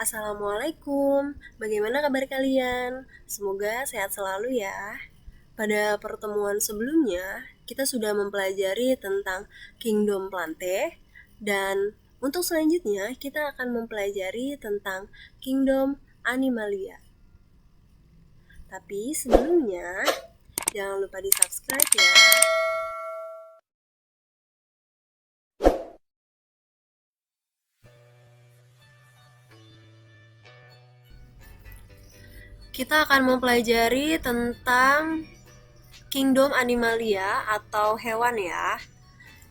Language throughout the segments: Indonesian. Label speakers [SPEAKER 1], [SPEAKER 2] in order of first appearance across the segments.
[SPEAKER 1] Assalamualaikum, bagaimana kabar kalian? Semoga sehat selalu ya. Pada pertemuan sebelumnya, kita sudah mempelajari tentang Kingdom Plante, dan untuk selanjutnya kita akan mempelajari tentang Kingdom Animalia. Tapi sebelumnya, jangan lupa di subscribe ya. Kita akan mempelajari tentang Kingdom Animalia atau hewan ya.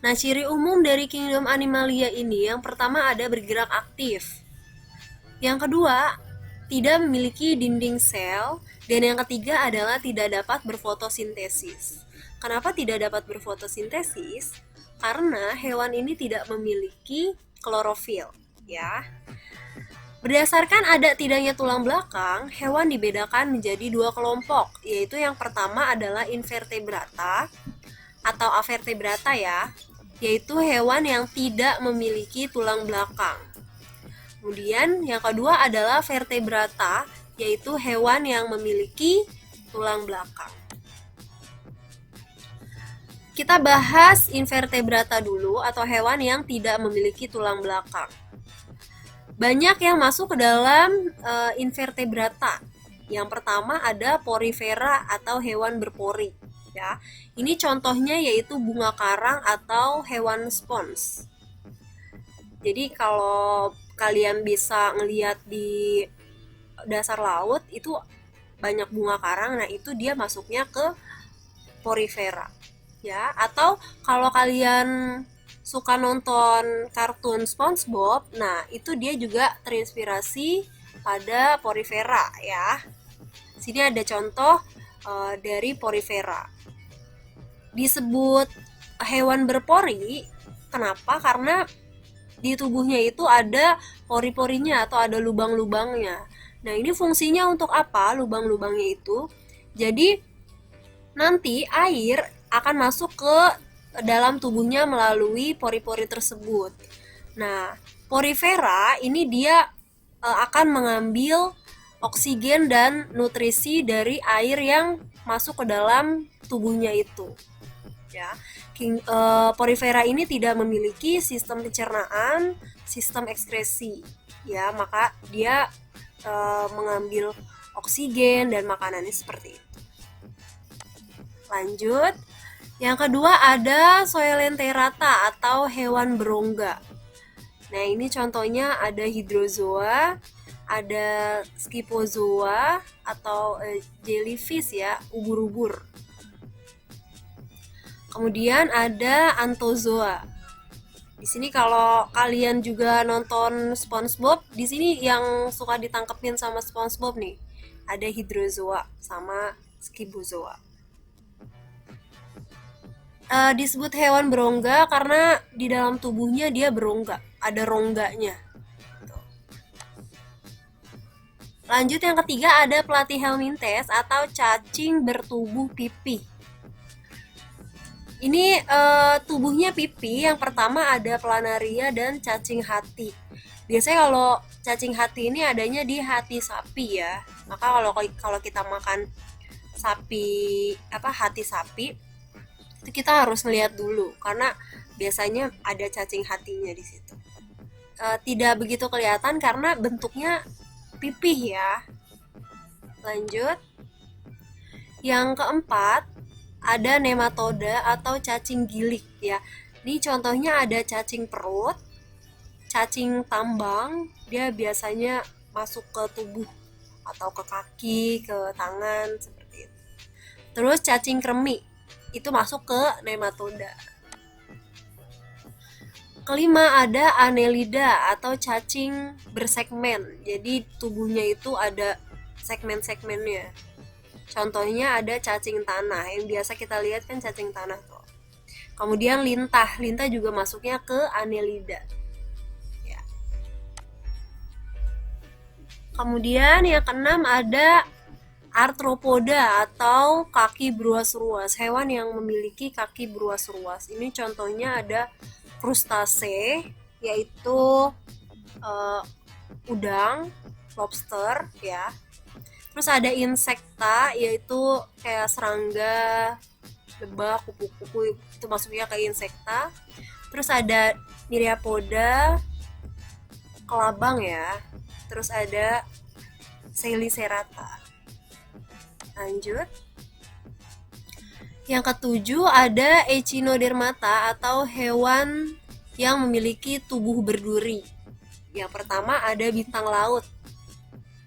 [SPEAKER 1] Nah, ciri umum dari Kingdom Animalia ini yang pertama ada bergerak aktif. Yang kedua, tidak memiliki dinding sel. Dan yang ketiga adalah tidak dapat berfotosintesis. Kenapa tidak dapat berfotosintesis? Karena hewan ini tidak memiliki klorofil, ya. Berdasarkan ada tidaknya tulang belakang, hewan dibedakan menjadi dua kelompok, yaitu yang pertama adalah invertebrata atau avertebrata ya, yaitu hewan yang tidak memiliki tulang belakang. Kemudian yang kedua adalah vertebrata, yaitu hewan yang memiliki tulang belakang. Kita bahas invertebrata dulu atau hewan yang tidak memiliki tulang belakang. Banyak yang masuk ke dalam invertebrata. Yang pertama ada porifera atau hewan berpori. Ya, ini contohnya yaitu bunga karang atau hewan spons. Jadi kalau kalian bisa ngelihat di dasar laut itu banyak bunga karang, nah itu dia masuknya ke porifera. Ya, atau kalau kalian suka nonton kartun SpongeBob, nah itu dia juga terinspirasi pada porifera ya. Sini ada contoh dari porifera. Disebut hewan berpori, kenapa? Karena di tubuhnya itu ada pori-porinya atau ada lubang-lubangnya. Nah, ini fungsinya untuk apa lubang-lubangnya itu? Jadi nanti air akan masuk ke dalam tubuhnya melalui pori-pori tersebut. Nah, porifera ini dia akan mengambil oksigen dan nutrisi dari air yang masuk ke dalam tubuhnya itu. Ya, porifera ini tidak memiliki sistem pencernaan, sistem ekskresi. Ya, maka dia mengambil oksigen dan makanannya seperti itu. Lanjut. Yang kedua ada Coelenterata atau hewan berongga. Nah, ini contohnya ada hydrozoa, ada scyphozoa atau jellyfish ya, ubur-ubur. Kemudian ada anthozoa. Di sini kalau kalian juga nonton SpongeBob, di sini yang suka ditangkepin sama SpongeBob nih, ada hydrozoa sama scyphozoa. Disebut hewan berongga karena di dalam tubuhnya dia berongga, ada rongganya. Lanjut yang ketiga ada Platyhelminthes atau cacing bertubuh pipih. Ini tubuhnya pipih, yang pertama ada planaria dan cacing hati. Biasanya kalau cacing hati ini adanya di hati sapi ya. Maka kalau kita makan hati sapi, itu kita harus melihat dulu karena biasanya ada cacing hatinya di situ. Tidak begitu kelihatan karena bentuknya pipih ya. Lanjut. Yang keempat ada nematoda atau cacing gilik ya. Ini contohnya ada cacing perut, cacing tambang, dia biasanya masuk ke tubuh atau ke kaki, ke tangan seperti itu. Terus cacing kremi itu masuk ke nematoda. Kelima ada Annelida atau cacing bersegmen. Jadi tubuhnya itu ada segmen-segmennya. Contohnya ada cacing tanah, yang biasa kita lihat kan cacing tanah tuh. Kemudian lintah juga masuknya ke Annelida. Ya. Kemudian yang keenam ada arthropoda atau kaki beruas-ruas, hewan yang memiliki kaki beruas-ruas. Ini contohnya ada krustase, yaitu udang, lobster ya. Terus ada insekta, yaitu kayak serangga, lebah, kupu-kupu, itu masuknya ke insekta. Terus ada myriapoda, kelabang ya. Terus ada Selicerata. Lanjut. Yang ketujuh ada Echinodermata atau hewan yang memiliki tubuh berduri. Yang pertama ada bintang laut.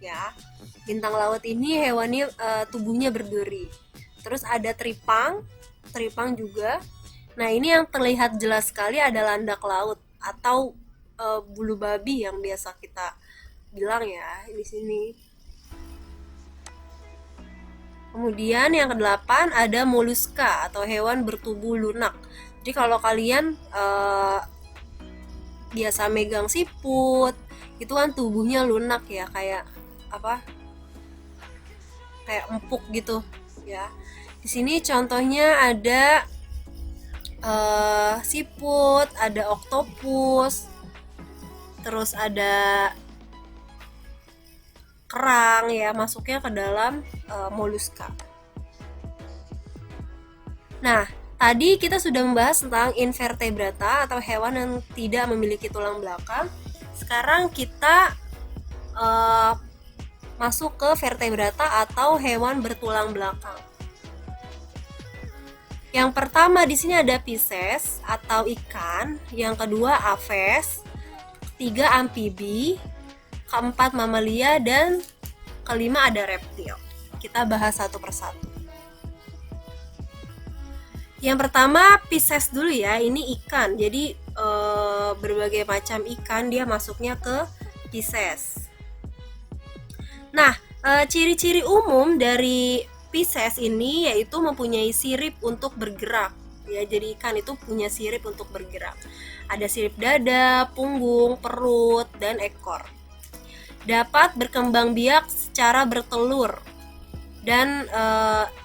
[SPEAKER 1] Ya. Bintang laut ini hewannya tubuhnya berduri. Terus ada teripang juga. Nah, ini yang terlihat jelas sekali ada landak laut atau bulu babi yang biasa kita bilang ya di sini. Kemudian yang kedelapan ada moluska atau hewan bertubuh lunak. Jadi kalau kalian biasa megang siput, itu kan tubuhnya lunak ya, kayak apa? Kayak empuk gitu ya. Di sini contohnya ada siput, ada oktopus, terus ada kerang ya, masuknya ke dalam moluska. Nah, tadi kita sudah membahas tentang invertebrata atau hewan yang tidak memiliki tulang belakang. Sekarang kita masuk ke vertebrata atau hewan bertulang belakang. Yang pertama di sini ada Pisces atau ikan, yang kedua Aves, ketiga amfibi, keempat mamalia, dan kelima ada reptil. Kita bahas satu persatu. Yang pertama Pisces dulu ya, ini ikan. Jadi berbagai macam ikan dia masuknya ke Pisces. Nah, ciri-ciri umum dari Pisces ini yaitu mempunyai sirip untuk bergerak. Ya, jadi ikan itu punya sirip untuk bergerak. Ada sirip dada, punggung, perut, dan ekor. Dapat berkembang biak secara bertelur dan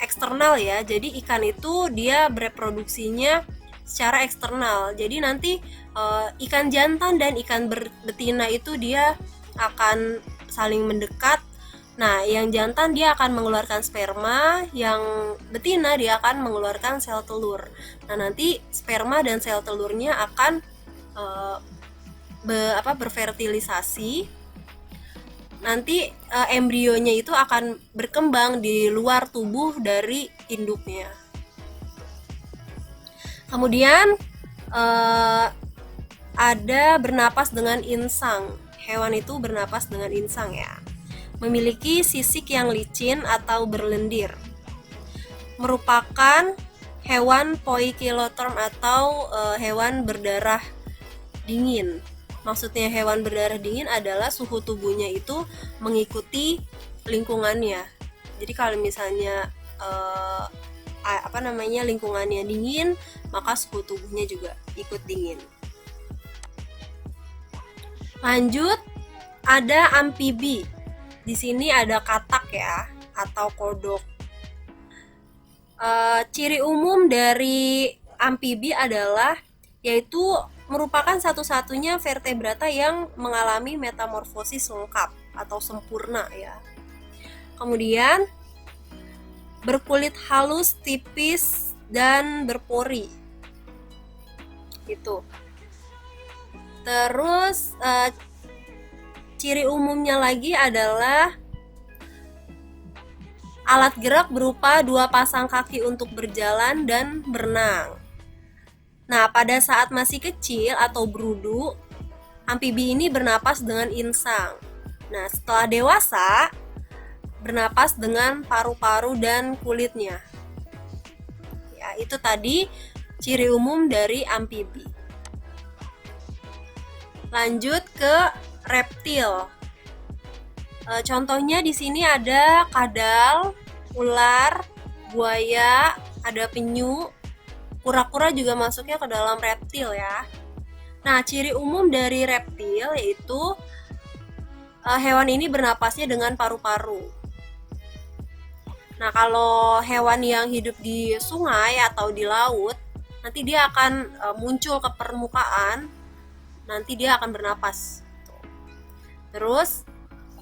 [SPEAKER 1] eksternal ya. Jadi ikan itu dia bereproduksinya secara eksternal. Jadi nanti ikan jantan dan ikan betina itu dia akan saling mendekat. Nah, yang jantan dia akan mengeluarkan sperma, yang betina dia akan mengeluarkan sel telur. Nah, nanti sperma dan sel telurnya akan berfertilisasi. Nanti embrionya itu akan berkembang di luar tubuh dari induknya. Kemudian ada bernapas dengan insang. Hewan itu bernapas dengan insang ya. Memiliki sisik yang licin atau berlendir. Merupakan hewan poikiloterm atau hewan berdarah dingin. Maksudnya hewan berdarah dingin adalah suhu tubuhnya itu mengikuti lingkungannya. Jadi kalau misalnya lingkungannya dingin, maka suhu tubuhnya juga ikut dingin. Lanjut, ada amfibi. Di sini ada katak ya, atau kodok. Ciri umum dari amfibi adalah yaitu merupakan satu-satunya vertebrata yang mengalami metamorfosis lengkap atau sempurna ya. Kemudian berkulit halus, tipis, dan berpori. Gitu. Terus ciri umumnya lagi adalah alat gerak berupa 2 pasang kaki untuk berjalan dan berenang. Nah, pada saat masih kecil atau berudu, amfibi ini bernapas dengan insang. Nah, setelah dewasa, bernapas dengan paru-paru dan kulitnya. Ya, itu tadi ciri umum dari amfibi. Lanjut ke reptil. Contohnya di sini ada kadal, ular, buaya, ada penyu, kura-kura juga masuknya ke dalam reptil ya. Nah, ciri umum dari reptil yaitu hewan ini bernapasnya dengan paru-paru. Nah, kalau hewan yang hidup di sungai atau di laut, nanti dia akan muncul ke permukaan, nanti dia akan bernapas. Terus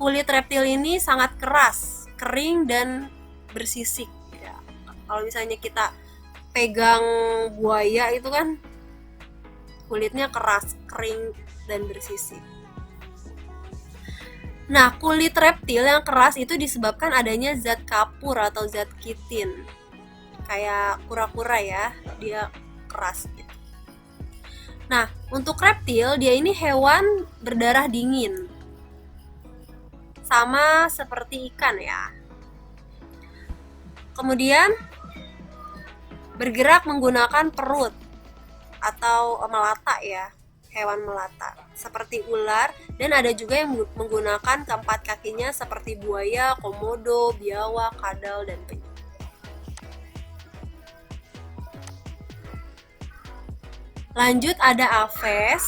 [SPEAKER 1] kulit reptil ini sangat keras, kering dan bersisik. Ya, kalau misalnya kita pegang buaya itu kan kulitnya keras, kering dan bersisik. Nah, kulit reptil yang keras itu disebabkan adanya zat kapur atau zat kitin. Kayak kura-kura ya, dia keras gitu. Nah, untuk reptil dia ini hewan berdarah dingin. Sama seperti ikan ya. Kemudian bergerak menggunakan perut atau melata ya, hewan melata seperti ular, dan ada juga yang menggunakan keempat kakinya seperti buaya, komodo, biawak, kadal, dan penyu. Lanjut ada aves.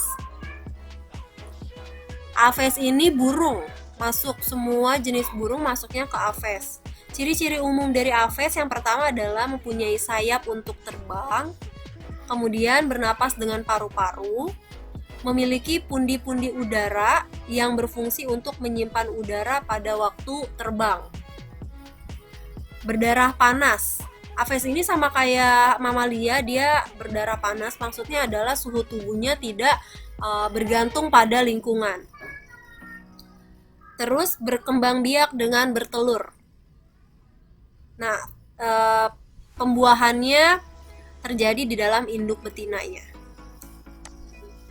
[SPEAKER 1] Aves ini burung, masuk semua jenis burung masuknya ke aves. Ciri-ciri umum dari aves yang pertama adalah mempunyai sayap untuk terbang, kemudian bernapas dengan paru-paru, memiliki pundi-pundi udara yang berfungsi untuk menyimpan udara pada waktu terbang. Berdarah panas. Aves ini sama kayak mamalia, dia berdarah panas, maksudnya adalah suhu tubuhnya tidak bergantung pada lingkungan. Terus berkembang biak dengan bertelur. Nah, pembuahannya terjadi di dalam induk betinanya.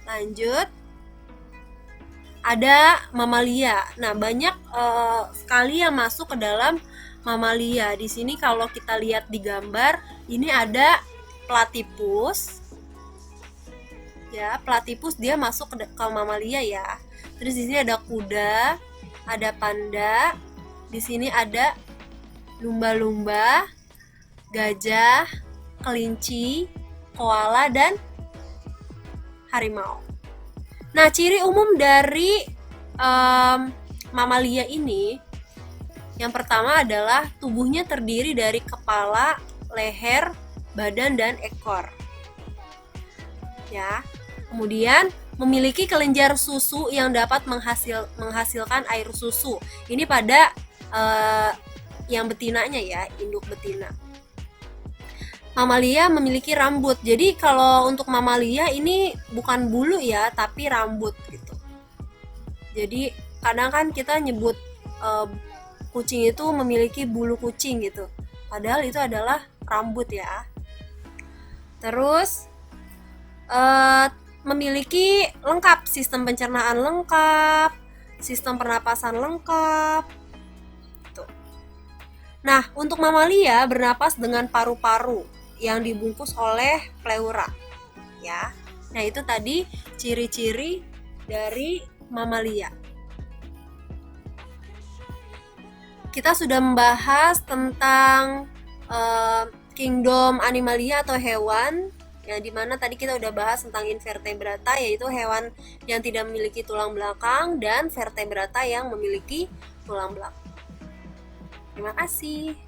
[SPEAKER 1] Lanjut, ada mamalia. Nah, banyak sekali yang masuk ke dalam mamalia. Di sini kalau kita lihat di gambar, ini ada platypus. Ya, platypus dia masuk ke mamalia ya. Terus di sini ada kuda, ada panda. Di sini ada lumba-lumba, gajah, kelinci, koala, dan harimau. Nah, ciri umum dari mamalia ini yang pertama adalah tubuhnya terdiri dari kepala, leher, badan, dan ekor. Ya. Kemudian memiliki kelenjar susu yang dapat menghasilkan air susu. Ini pada yang betinanya ya, induk betina. Mamalia memiliki rambut. Jadi kalau untuk mamalia ini bukan bulu ya, tapi rambut gitu. Jadi kadang kan kita nyebut kucing itu memiliki bulu kucing gitu. Padahal itu adalah rambut ya. Terus memiliki lengkap, sistem pencernaan lengkap, sistem pernapasan lengkap. Tuh. Nah, untuk mamalia bernapas dengan paru-paru yang dibungkus oleh pleura. Ya. Nah, itu tadi ciri-ciri dari mamalia. Kita sudah membahas tentang kingdom animalia atau hewan, ya, dimana tadi kita udah bahas tentang invertebrata, yaitu hewan yang tidak memiliki tulang belakang, dan vertebrata yang memiliki tulang belakang. Terima kasih.